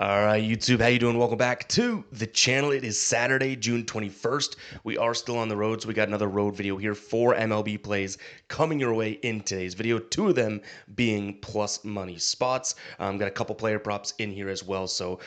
All right, YouTube, how you doing? Welcome back to the channel. It is Saturday, June 21st. We are still on the road, so we got another road video here. 4 MLB plays coming your way in today's video. 2 of them being plus money spots. Got a couple player props in here as well, so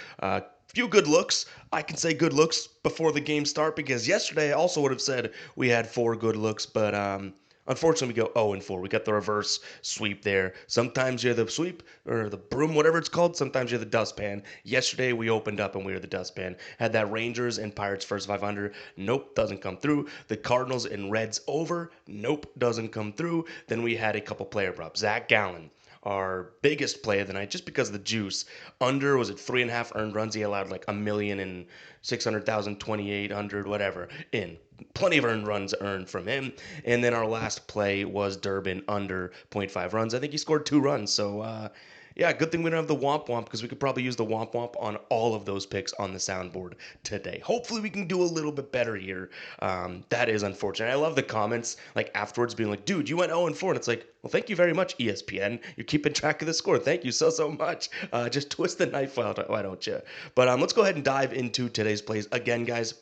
few good looks. I can say good looks before the game start because yesterday I also would have said we had 4 good looks, but unfortunately, we go 0-4. We got the reverse sweep there. Sometimes you're the sweep or the broom, whatever it's called. Sometimes you're the dustpan. Yesterday, we opened up and we were the dustpan. Had that Rangers and Pirates first 500. Nope, doesn't come through. The Cardinals and Reds over. Nope, doesn't come through. Then we had a couple player props. Zach Gallen, our biggest play of the night, just because of the juice. Under, was it 3.5 earned runs? He allowed like 1,600,000, 2,800, whatever, in. Plenty of earned runs earned from him. And then our last play was Durbin under 0.5 runs. I think he scored 2 runs. So, yeah, good thing we don't have the Womp Womp because we could probably use the Womp Womp on all of those picks on the soundboard today. Hopefully we can do a little bit better here. That is unfortunate. I love the comments like afterwards being like, dude, you went 0-4. And it's like, well, thank you very much, ESPN. You're keeping track of the score. Thank you so much. Just twist the knife, why don't you? But let's go ahead and dive into today's plays. Again, guys,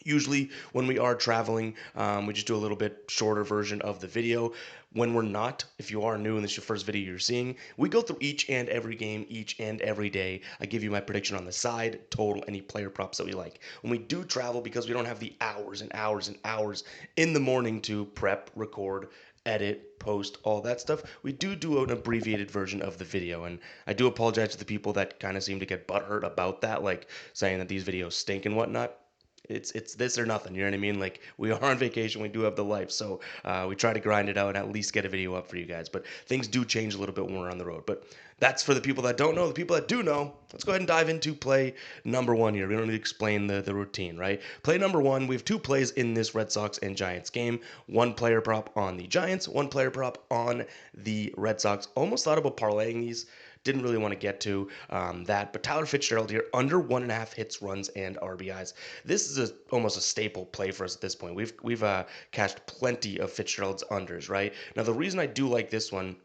usually when we are traveling, we just do a little bit shorter version of the video. When we're not, if you are new and this is your first video you're seeing, we go through each and every game, each and every day. I give you my prediction on the side, total, any player props that we like. When we do travel, because we don't have the hours and hours and hours in the morning to prep, record, edit, post, all that stuff, we do an abbreviated version of the video. And I do apologize to the people that kind of seem to get butthurt about that, like saying that these videos stink and whatnot. It's this or nothing, you know what I mean? Like, we are on vacation, we do have the life, so we try to grind it out and at least get a video up for you guys. But things do change a little bit when we're on the road. But that's for the people that don't know. The people that do know, let's go ahead and dive into play number 1 here. We don't need to explain the routine, right? Play number 1, we have 2 plays in this Red Sox and Giants game. 1 player prop on the Giants, 1 player prop on the Red Sox. Almost thought about parlaying these. Didn't really want to get to that. But Tyler Fitzgerald here, under 1.5 hits, runs, and RBIs. This is almost a staple play for us at this point. We've cashed plenty of Fitzgerald's unders, right? Now, the reason I do like this one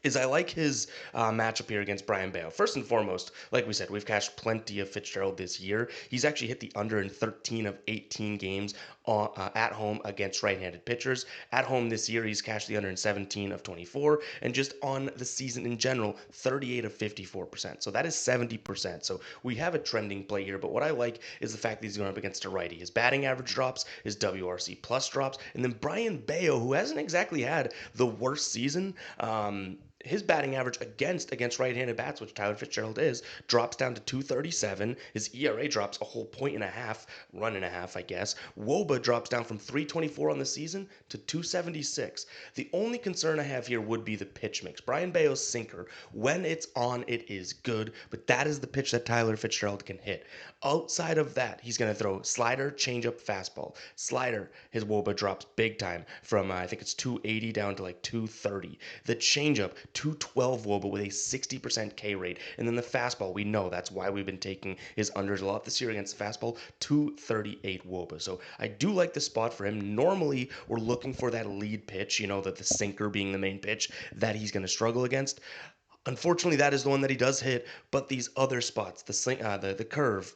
is I like his matchup here against Brian Bale. First and foremost, like we said, we've cashed plenty of Fitzgerald this year. He's actually hit the under in 13 of 18 games at home against right-handed pitchers. At home this year, he's cashed the under in 17 of 24, and just on the season in general, 38 of 54%. So that is 70%. So we have a trending play here, but what I like is the fact that he's going up against a righty. His batting average drops, his WRC plus drops, and then Brian Bayo, who hasn't exactly had the worst season, his batting average against right-handed bats, which Tyler Fitzgerald is, drops down to 237. His ERA drops a whole point and a half, run and a half, I guess. WOBA drops down from 324 on the season to 276. The only concern I have here would be the pitch mix. Brian Bayo's sinker, when it's on, it is good, but that is the pitch that Tyler Fitzgerald can hit. Outside of that, he's going to throw slider, changeup, fastball. Slider, his WOBA drops big time from, I think it's 280 down to like 230. The changeup, 212 WOBA with a 60% K rate. And then the fastball, we know that's why we've been taking his unders a lot this year against the fastball, 238 WOBA. So I do like the spot for him. Normally, we're looking for that lead pitch, you know, that the sinker being the main pitch that he's going to struggle against. Unfortunately, that is the one that he does hit, but these other spots, the curve,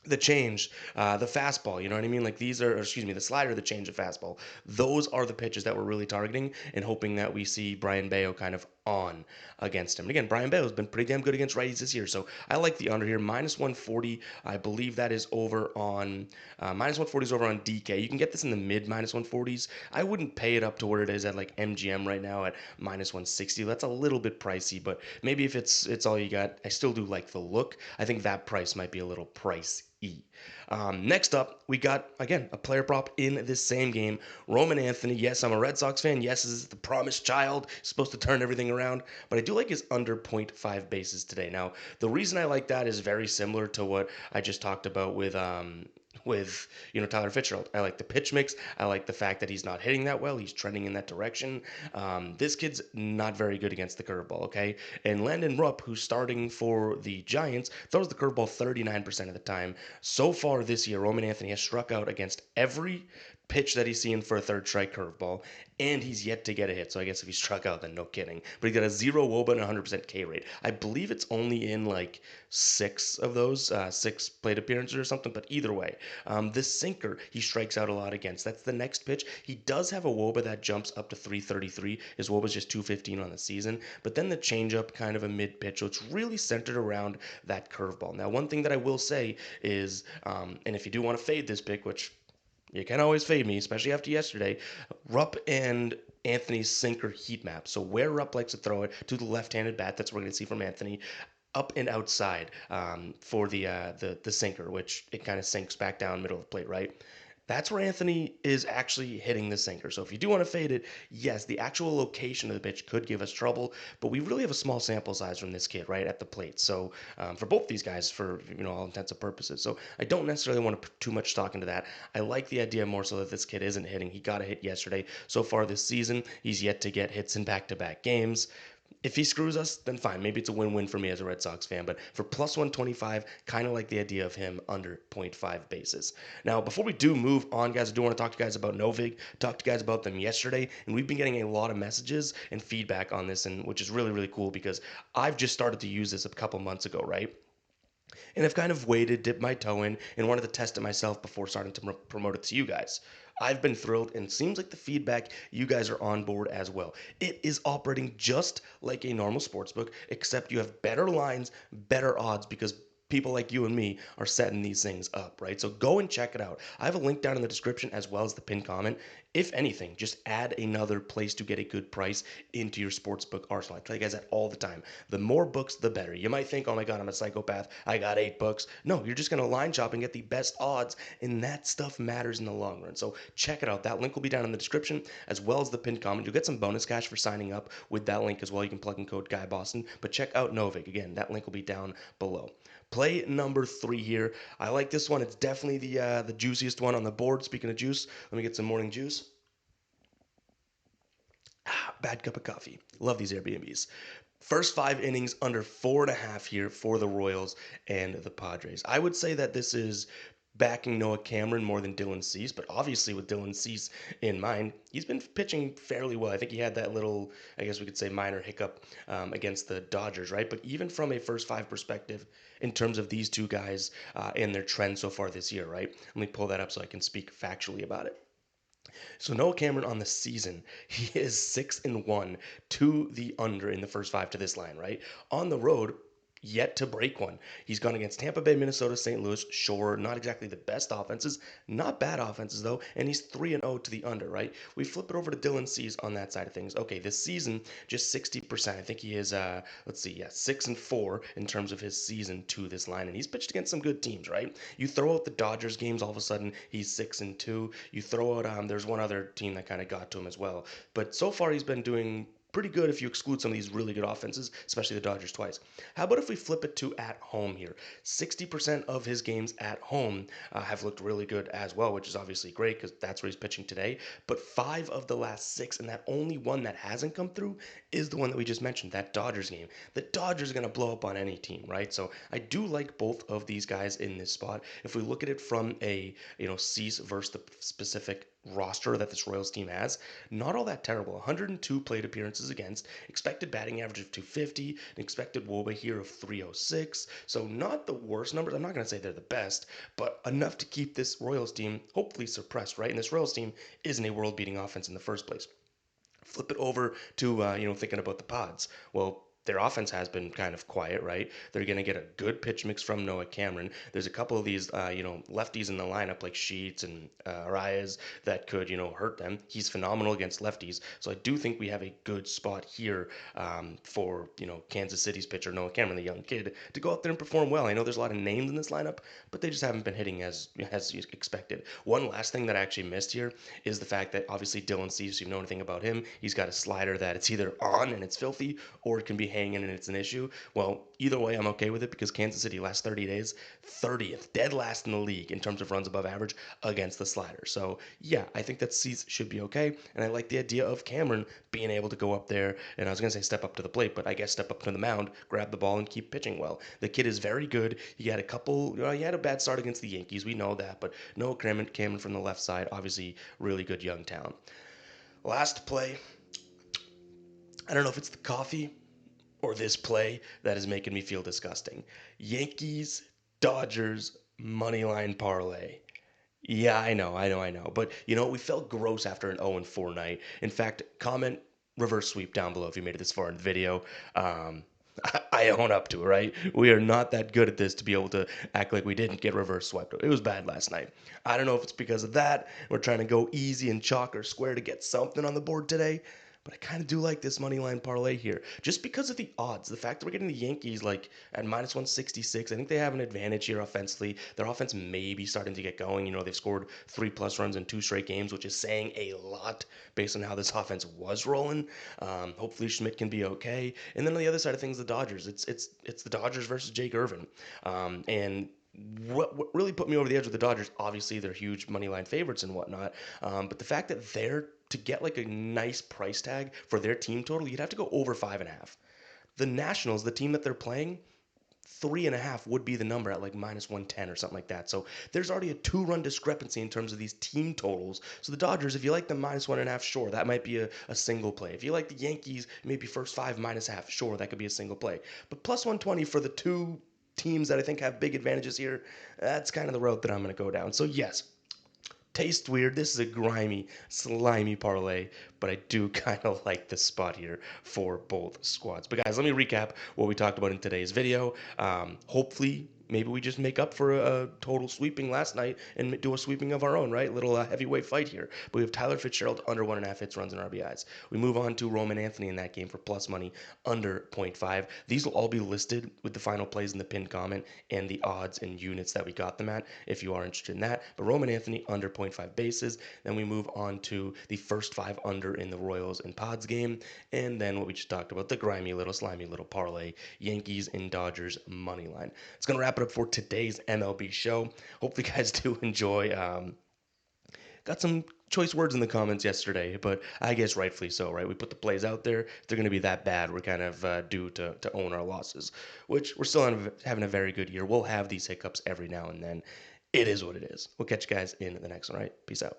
the change, the fastball, you know what I mean? Like these are, excuse me, the slider, the change, of fastball. Those are the pitches that we're really targeting and hoping that we see Brian Bayo kind of on against him. And again, Brian Bayo has been pretty damn good against righties this year, so I like the under here. Minus 140, I believe that is over on, minus 140 is over on DK. You can get this in the mid minus 140s. I wouldn't pay it up to where it is at like MGM right now at minus 160. That's a little bit pricey, but maybe if it's all you got, I still do like the look. I think that price might be a little pricey. Next up, we got, again, a player prop in this same game. Roman Anthony. Yes, I'm a Red Sox fan. Yes, this is the promised child. He's supposed to turn everything around. But I do like his under 0.5 bases today. Now, the reason I like that is very similar to what I just talked about with Tyler Fitzgerald. I like the pitch mix. I like the fact that he's not hitting that well. He's trending in that direction. This kid's not very good against the curveball, okay? And Landon Rupp, who's starting for the Giants, throws the curveball 39% of the time. So far this year, Roman Anthony has struck out against every pitch that he's seeing for a third strike curveball, and he's yet to get a hit. So I guess if he struck out, then no kidding. But he got a 0 WOBA and 100% K rate. I believe it's only in like 6 of those, 6 plate appearances or something. But either way, this sinker he strikes out a lot against. That's the next pitch. He does have a WOBA that jumps up to 333. His WOBA's just 215 on the season. But then the changeup, kind of a mid pitch. So it's really centered around that curveball. Now, one thing that I will say is, and if you do want to fade this pick, which you can always fade me, especially after yesterday. Rupp and Anthony's sinker heat map. So where Rupp likes to throw it to the left-handed bat, that's what we're going to see from Anthony. Up and outside for the sinker, which it kind of sinks back down middle of the plate, right? That's where Anthony is actually hitting the sinker. So if you do want to fade it, yes, the actual location of the pitch could give us trouble, but we really have a small sample size from this kid right at the plate. So for both these guys, for all intents and purposes, so I don't necessarily want to put too much stock into that. I like the idea more so that this kid isn't hitting. He got a hit yesterday. So far this season, he's yet to get hits in back-to-back games. If he screws us, then fine. Maybe it's a win-win for me as a Red Sox fan. But for plus 125, kind of like the idea of him under 0.5 bases. Now, before we do move on, guys, I do want to talk to you guys about Novig. Talked to you guys about them yesterday, and we've been getting a lot of messages and feedback on this, and which is really, really cool because I've just started to use this a couple months ago, right? And I've kind of waited, dipped my toe in, and wanted to test it myself before starting to promote it to you guys. I've been thrilled, and it seems like the feedback, you guys are on board as well. It is operating just like a normal sportsbook, except you have better lines, better odds, because people like you and me are setting these things up, right? So go and check it out. I have a link down in the description as well as the pinned comment. If anything, just add another place to get a good price into your sportsbook arsenal. I tell you guys that all the time. The more books, the better. You might think, oh my God, I'm a psychopath. I got 8 books. No, you're just going to line shop and get the best odds, and that stuff matters in the long run. So check it out. That link will be down in the description as well as the pinned comment. You'll get some bonus cash for signing up with that link as well. You can plug in code GuyBoston. But check out Novig. Again, that link will be down below. Play number 3 here. I like this one. It's definitely the juiciest one on the board. Speaking of juice, let me get some morning juice. Bad cup of coffee. Love these Airbnbs. First 5 innings under 4.5 here for the Royals and the Padres. I would say that this is backing Noah Cameron more than Dylan Cease, but obviously with Dylan Cease in mind, he's been pitching fairly well. I think he had that little, I guess we could say, minor hiccup against the Dodgers, right? But even from a first 5 perspective, in terms of these two guys and their trend so far this year, right? Let me pull that up so I can speak factually about it. So Noah Cameron on the season, he is 6-1 to the under in the first 5 to this line, right? On the road, yet to break one. He's gone against Tampa Bay, Minnesota, St. Louis. Sure, not exactly the best offenses, not bad offenses though, and he's 3-0 to the under, right? We flip it over to Dylan Cease on that side of things. Okay, this season just 60%. I think he is 6-4 in terms of his season to this line, and he's pitched against some good teams, right? You throw out the Dodgers games, all of a sudden he's 6-2. You throw out there's one other team that kind of got to him as well, but so far he's been doing pretty good if you exclude some of these really good offenses, especially the Dodgers twice. How about if we flip it to at home here? 60% of his games at home have looked really good as well, which is obviously great because that's where he's pitching today. But 5 of the last 6, and that only one that hasn't come through is the one that we just mentioned, that Dodgers game. The Dodgers are going to blow up on any team, right? So I do like both of these guys in this spot. If we look at it from a, Cease versus the specific roster that this Royals team has, not all that terrible. 102 plate appearances against, expected batting average of 250, an expected WOBA here of 306. So not the worst numbers. I'm not going to say they're the best, but enough to keep this Royals team hopefully suppressed, right? And this Royals team isn't a world-beating offense in the first place. Flip it over to thinking about the Pods. Well, their offense has been kind of quiet, right? They're going to get a good pitch mix from Noah Cameron. There's a couple of these, lefties in the lineup like Sheets and Arias that could, hurt them. He's phenomenal against lefties. So I do think we have a good spot here for, Kansas City's pitcher, Noah Cameron, the young kid, to go out there and perform well. I know there's a lot of names in this lineup, but they just haven't been hitting as expected. One last thing that I actually missed here is the fact that obviously Dylan Cease, if you know anything about him, he's got a slider that it's either on and it's filthy or it can be hanging and it's an issue. Well, either way, I'm okay with it because Kansas City last 30 days, 30th, dead last in the league in terms of runs above average against the slider. So yeah, I think that Cease should be okay, and I like the idea of Cameron being able to go up there, and I was gonna say step up to the plate, but I guess step up to the mound, grab the ball, and keep pitching well. The kid is very good. He had a couple, he had a bad start against the Yankees, we know that, but no Cameron from the left side, obviously really good young talent. Last play, I don't know if it's the coffee or this play that is making me feel disgusting. Yankees, Dodgers, money line parlay. Yeah, I know. But you know, we felt gross after an 0-4 night. In fact, comment reverse sweep down below if you made it this far in the video. I own up to it, right? We are not that good at this to be able to act like we didn't get reverse swept. It was bad last night. I don't know if it's because of that. We're trying to go easy and chalk or square to get something on the board today. But I kind of do like this money line parlay here, just because of the odds. The fact that we're getting the Yankees like at minus 166, I think they have an advantage here offensively. Their offense may be starting to get going. You know, they've scored 3+ runs in 2 straight games, which is saying a lot based on how this offense was rolling. Hopefully Schmidt can be okay. And then on the other side of things, the Dodgers. It's the Dodgers versus Jake Irvin, and what really put me over the edge with the Dodgers, obviously they're huge money line favorites and whatnot, but the fact that they're to get like a nice price tag for their team total, you'd have to go over 5.5. The Nationals, the team that they're playing, 3.5 would be the number at like minus 110 or something like that. So there's already a 2-run discrepancy in terms of these team totals. So the Dodgers, if you like the minus 1.5, sure, that might be a single play. If you like the Yankees, maybe first 5 minus half, sure, that could be a single play. But plus 120 for the two teams that I think have big advantages here, that's kind of the road that I'm going to go down. So yes, tastes weird. This is a grimy, slimy parlay, but I do kind of like this spot here for both squads. But guys, let me recap what we talked about in today's video. Hopefully, maybe we just make up for a total sweeping last night and do a sweeping of our own, right? Little heavyweight fight here. But we have Tyler Fitzgerald under 1.5 hits, runs, and RBIs. We move on to Roman Anthony in that game for plus money under 0.5. These will all be listed with the final plays in the pinned comment and the odds and units that we got them at if you are interested in that. But Roman Anthony under 0.5 bases. Then we move on to the first 5 under in the Royals and Pods game. And then what we just talked about, the grimy little slimy little parlay, Yankees and Dodgers money line. It's going to wrap it up for today's MLB show. Hopefully you guys do enjoy. Got some choice words in the comments yesterday, but I guess rightfully so, right? We put the plays out there. If they're going to be that bad, we're kind of due to own our losses, which we're still having a very good year. We'll have these hiccups every now and then. It is what it is. We'll catch you guys in the next one, right? Peace out.